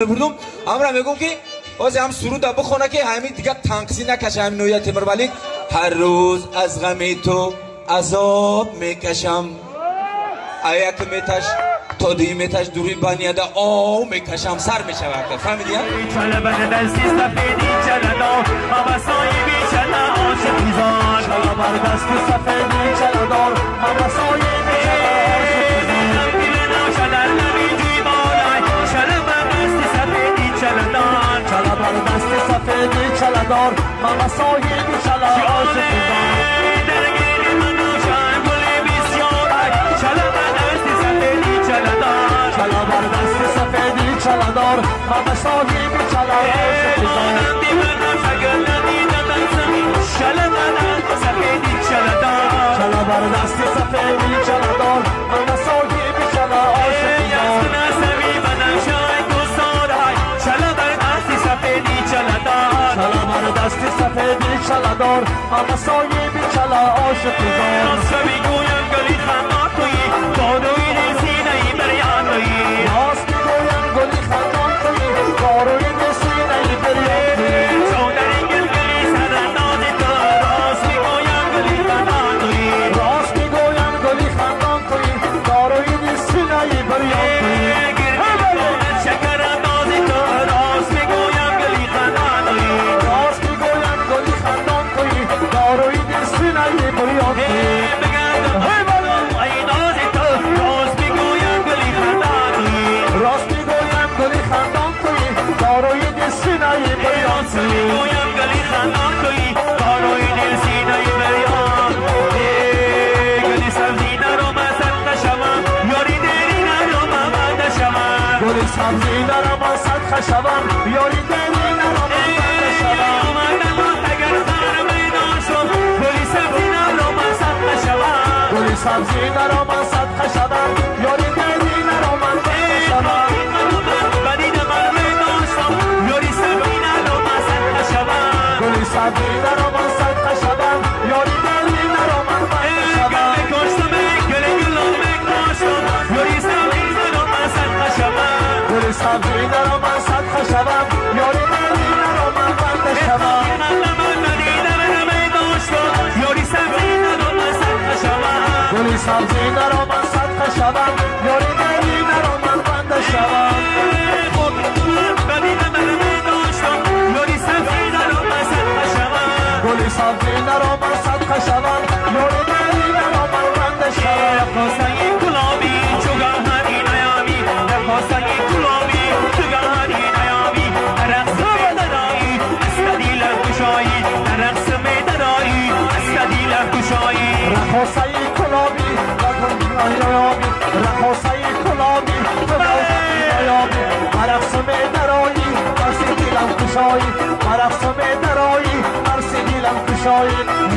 بردم امرا میگم که باز هم سرود بخونه که همین دیگه تنقصی نکشه همین نوعیت تیمور ملیک. هر روز از غم تو عذاب میکشم ایک میتش تا دی میتش دوری بنیاده آو میکشم سر میشه وقت فهمیدی ها؟ چله بند دستی سفیدی چله دار مبسایی بیچله عاشق بیزار چله بند دستی سفیدی چله دار مبسایی بیچله عاشق بیزار پیل نوشه در نبی جوی بالای چله بند دستی سفیدی چله دار چله بند دستی سفیدی چله دار مبسایی بیچله عاشق بیزار درگیری من نوشن گلی بیسیار چله بند دستی سفیدی چله دار چله بند دستی سفیدی چله دار مبسایی بیچله عاشق بیزار بردستی سفیدی چله دار من ساگی بیچله عاشق بیزار نسوی بنشای دوستار های چله بردستی سفیدی چله دار چله بردستی سفیدی چله دار من ساگی بیچله عاشق بیزار نسوی گویم گلی خندان تویی باروی سینه ای بریان تویی راست میگویم گلی خندان تویی باروی سینه ای بریان تویی چودری گلگلی سرندازی تو راست میگویم گلی خندان تویی راست میگویم گلی خندان تویی باروی سینه ای بریان تویی شکر اندازی تو راست میگویم گلی خندان تویی راست میگویم گلی خندان تویی باروی سینه ای بریان تویی میگویم گلی خندان تویی باروی دل سینه بریان گلی سبزی نرو مزد خشمم یاری دری نرو ممد شمم گلی سبزی نرو مزد خشمم یاری دری نرو ممد شمم آمدم اگر سر میدان شد گلی سبزی نرو مزد خشمم گلی سبزی نرو مزد خشمم یاری دری نرو ممد شمم سبزی نرو من صدقه شدم یاری دلی نرو من بنده شدم گل کشتم گل گلام کاشتم یاری سبزی نرو من صدقه شدم گل سبزی نرو من صدقه شدم یاری دلی نرو من بنده شدم من ندیدم نمیداشتم یاری سبزی نرو من صدقه شدم گل سبزی نرو من صدقه شدم یاری دلی نرو من بنده شدم گلی سبزی نرو من صدقه شدم یاری دلی نرو من بنده شدم رقاصه گلابی چوگاهری نیامی رقاصه گلابی چوگاهری نیامی رقص میدرایی استدیل کشایی رقص میدرایی استدیل کشایی رقاصه گلابی نیامی رقاصه گلابی چوگاهری نیامی رقص میدرایی استدیل کشایی رقص میدرایی دیلم کشایی